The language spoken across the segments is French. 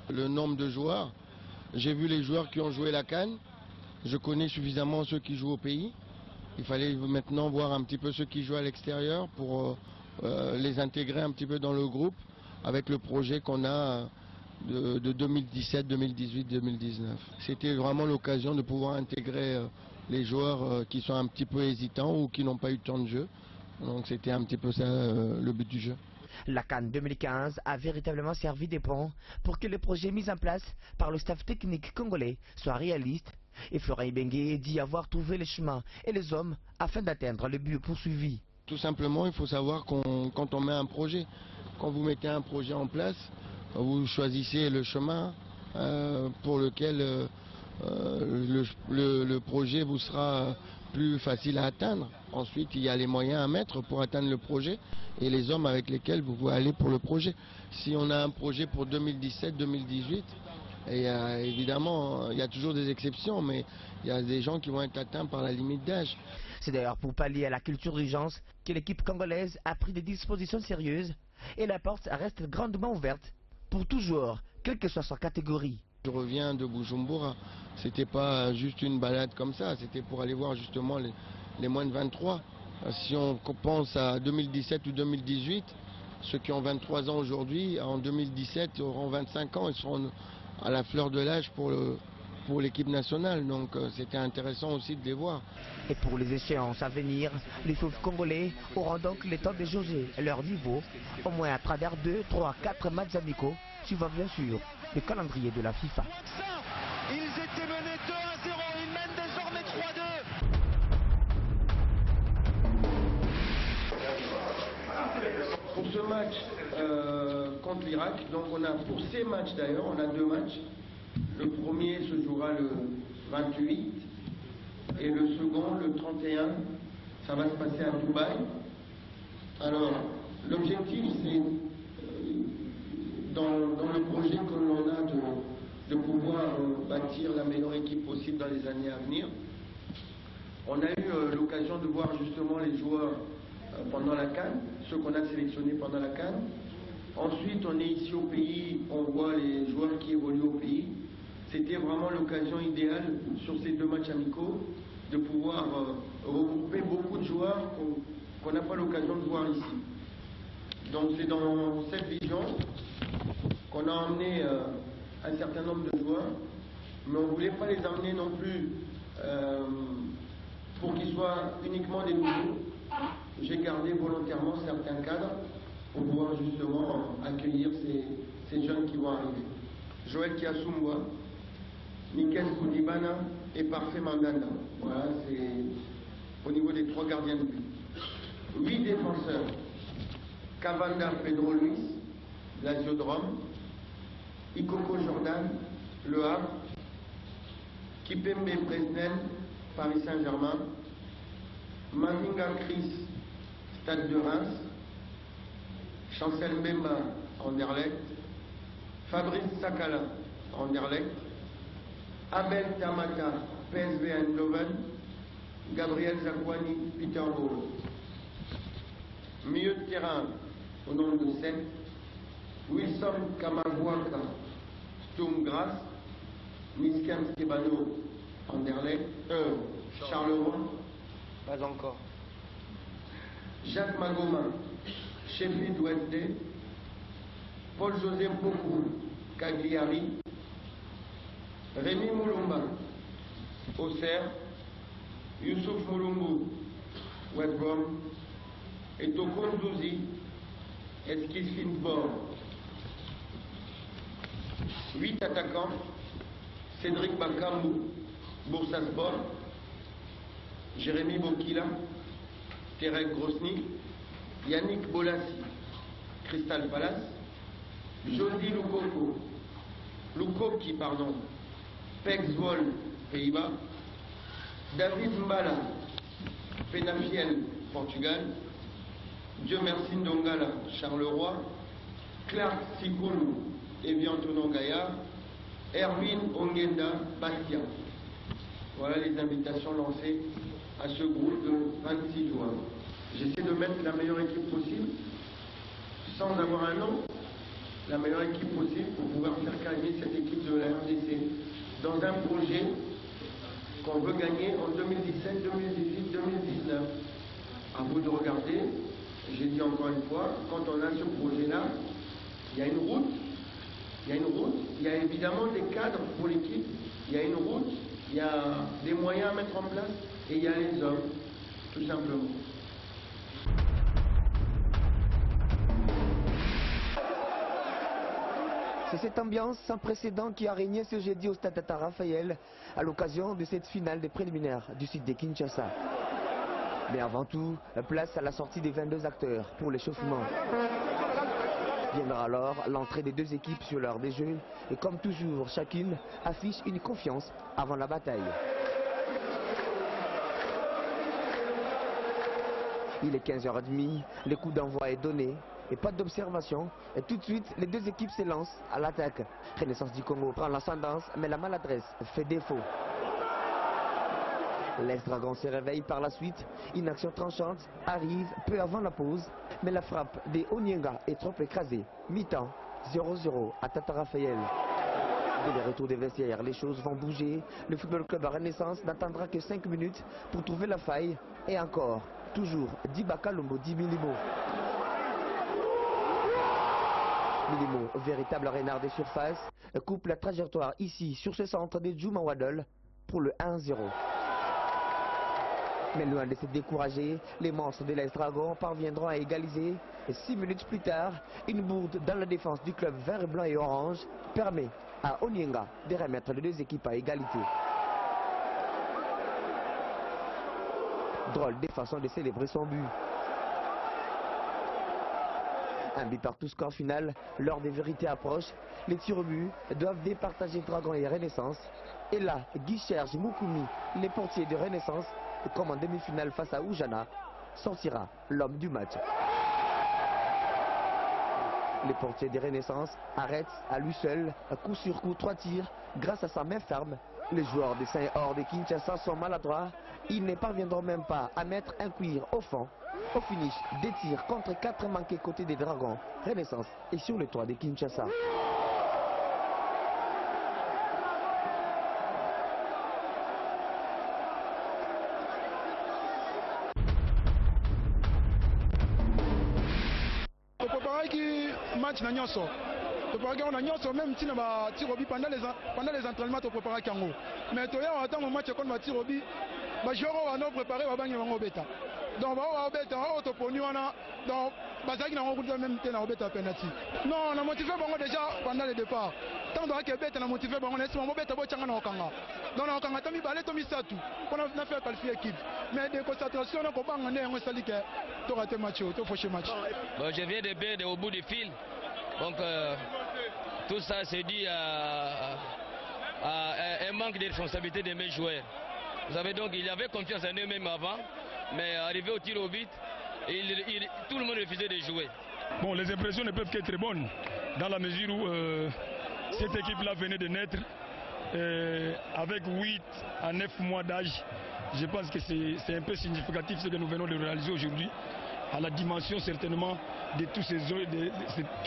le nombre de joueurs. J'ai vu les joueurs qui ont joué la CAN. Je connais suffisamment ceux qui jouent au pays. Il fallait maintenant voir un petit peu ceux qui jouent à l'extérieur pour les intégrer un petit peu dans le groupe avec le projet qu'on a de 2017, 2018, 2019. C'était vraiment l'occasion de pouvoir intégrer les joueurs qui sont un petit peu hésitants ou qui n'ont pas eu de temps de jeu. Donc c'était un petit peu ça le but du jeu. La CAN 2015 a véritablement servi des ponts pour que le projet mis en place par le staff technique congolais soit réaliste. Et Florent Ibenge dit avoir trouvé les chemins et les hommes afin d'atteindre le but poursuivi. Tout simplement, il faut savoir quand on met un projet, quand vous mettez un projet en place, vous choisissez le chemin pour lequel le projet vous sera plus facile à atteindre. Ensuite, il y a les moyens à mettre pour atteindre le projet et les hommes avec lesquels vous pouvez aller pour le projet. Si on a un projet pour 2017-2018, et évidemment, il y a toujours des exceptions, mais il y a des gens qui vont être atteints par la limite d'âge. C'est d'ailleurs pour pallier à la culture d'urgence que l'équipe congolaise a pris des dispositions sérieuses et la porte reste grandement ouverte pour tout joueur, quelle que soit sa catégorie. Je reviens de Bujumbura, c'était pas juste une balade comme ça, c'était pour aller voir justement les moins de 23. Si on pense à 2017 ou 2018, ceux qui ont 23 ans aujourd'hui, en 2017 auront 25 ans, ils seront à la fleur de l'âge pour l'équipe nationale, donc c'était intéressant aussi de les voir. Et pour les échéances à venir, les fauves congolais auront donc le temps de jauger leur niveau, au moins à travers 2, 3, 4 matchs amicaux, suivant bien sûr le calendrier de la FIFA. Ils étaient menés 2-0, ils mènent désormais 3-2. Pour ce match contre l'Irak, donc on a pour ces matchs d'ailleurs, on a 2 matchs. Le premier se jouera le 28 et le second le 31. Ça va se passer à Dubaï. Alors, l'objectif c'est dans le projet que l'on a de pouvoir bâtir la meilleure équipe possible dans les années à venir. On a eu l'occasion de voir justement les joueurs pendant la CAN, ceux qu'on a sélectionnés pendant la CAN. Ensuite, on est ici au pays, on voit les joueurs qui évoluent au pays. C'était vraiment l'occasion idéale sur ces 2 matchs amicaux de pouvoir regrouper beaucoup de joueurs qu'on n'a pas l'occasion de voir ici. Donc c'est dans cette vision qu'on a emmené un certain nombre de joueurs, mais on ne voulait pas les emmener non plus pour qu'ils soient uniquement des nouveaux. J'ai gardé volontairement certains cadres pour pouvoir justement accueillir ces jeunes qui vont arriver. Joël Kiasumwa, Mikel Koudibana et Parfait Mandanda. Voilà, c'est au niveau des 3 gardiens de but. 8 défenseurs. Cavanda Pedro Luis, l'Asiodrome. Ikoko Jordan, Le Havre. Kipembe Bresnel, Paris Saint-Germain. Mandinga Chris, Stade de Reims. Chancel Mbemba, Anderlecht. Fabrice Sakala, Anderlecht. Abel Tamata, PSV Eindhoven. Gabriel Zakwani, Peterborough. Milieu de terrain au nombre de 7. Wilson Kamagwaka, Sturm Graz. Miskem Stebano, Anderlecht. Charleroi, pas encore. Jacques Magoma, Sheffield Wednesday. Paul-José Pokou, Cagliari. Rémi Moulumba, Auxerre. Youssouf Moulumbu, West Brom. Et Tokon Douzi, Eskis Finsborg. 8 attaquants. Cédric Bakambu, Bursaspor. Jérémy Bokila, Terek Grosny. Yannick Bolassi, Crystal Palace. Jody Lukoki, Pexvoll, Pays-Bas. David Mbala, Penafiel, Portugal. Dieu merci Ndongala, Charleroi. Clark Sikulu, Evian Tonon Gaillard. Erwin Ongenda, Bastia. Voilà les invitations lancées à ce groupe de 26 joueurs. J'essaie de mettre la meilleure équipe possible, sans avoir un nom, la meilleure équipe possible pour pouvoir faire gagner cette équipe de la RDC dans un projet qu'on veut gagner en 2017, 2018, 2019. À vous de regarder, j'ai dit encore une fois, quand on a ce projet-là, il y a une route, il y a évidemment des cadres pour l'équipe, il y a une route, il y a des moyens à mettre en place et il y a les hommes, tout simplement. C'est cette ambiance sans précédent qui a régné ce jeudi au stade Tata Raphaël à l'occasion de cette finale des préliminaires du site de Kinshasa. Mais avant tout, place à la sortie des 22 acteurs pour l'échauffement. Viendra alors l'entrée des deux équipes sur l'heure des jeux et comme toujours, chacune affiche une confiance avant la bataille. Il est 15h30, le coup d'envoi est donné et pas d'observation. Et tout de suite, les deux équipes s'élancent à l'attaque. Renaissance du Congo prend l'ascendance, mais la maladresse fait défaut. L'Est Dragon se réveille par la suite. Une action tranchante arrive peu avant la pause, mais la frappe des Onyenga est trop écrasée. Mi-temps, 0-0 à Tata Raphaël. Dès le retour des vestiaires, les choses vont bouger. Le football club à Renaissance n'attendra que 5 minutes pour trouver la faille. Et encore, toujours Dibaka Lombo, 10 Milimo. Milimo, véritable renard des surfaces, coupe la trajectoire ici sur ce centre de Djouma Waddle pour le 1-0. Mais loin de se décourager, les monstres de l'Est Dragon parviendront à égaliser. Et 6 minutes plus tard, une bourde dans la défense du club vert, blanc et orange permet à Onyenga de remettre les deux équipes à égalité. Drôle de façon de célébrer son but. Un but partout score final. L'heure des vérités approche. Les tirs au but doivent départager Dragon et Renaissance. Et là, Guy Serge Moukoumi, les portiers de Renaissance, comme en demi-finale face à Oujana, sortira l'homme du match. Les portiers de Renaissance arrêtent à lui seul, coup sur coup, 3 tirs. Grâce à sa main ferme, les joueurs de Saint-Or de Kinshasa sont maladroits. Ils ne parviendront même pas à mettre un cuir au fond. Au finish, des tirs contre 4 manqués côté des Dragons. Renaissance est sur le toit de Kinshasa. Match na nyonso to préparé na nyonso même si na ba tirobi pendant les entraînements to préparé kango mais to ya attend match contre ba tirobi ba joueurs on a préparé ba bangi bango beta donc ba beta o to poni wana donc bazaki na ngoko même te na beta penalty non na motivé bango déjà pendant le départ tant doit que beta na motivé bango na sima beta bo changa na okanga donc na okanga tami balé to misatu pour na faire qualifier équipe mais de concentration na ko banga ne ngo salike to rater match to faucher match. Bon, je viens de perdre au bout du fil. Donc tout ça c'est dû à un manque de responsabilité de mes joueurs. Vous savez donc il avait confiance en eux-mêmes avant, mais arrivé au tir au but, tout le monde refusait de jouer. Bon, les impressions ne peuvent qu'être bonnes dans la mesure où cette équipe-là venait de naître avec 8 à 9 mois d'âge. Je pense que c'est un peu significatif ce que nous venons de réaliser aujourd'hui, à la dimension certainement de tous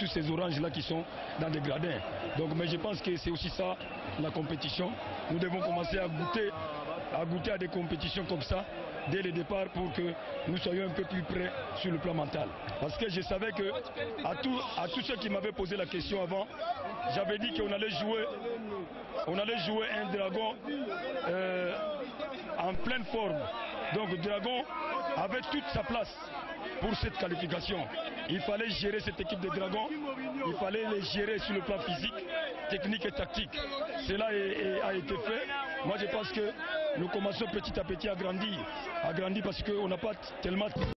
ces oranges-là qui sont dans des gradins. Donc, mais je pense que c'est aussi ça la compétition. Nous devons commencer à goûter à des compétitions comme ça dès le départ pour que nous soyons un peu plus près sur le plan mental. Parce que je savais que à tous ceux qui m'avaient posé la question avant, j'avais dit qu'on allait jouer un Dragon en pleine forme. Donc Dragon avait toute sa place pour cette qualification. Il fallait gérer cette équipe de Dragons, il fallait les gérer sur le plan physique, technique et tactique. Cela a été fait. Moi je pense que nous commençons petit à petit à grandir parce qu'on n'a pas tellement...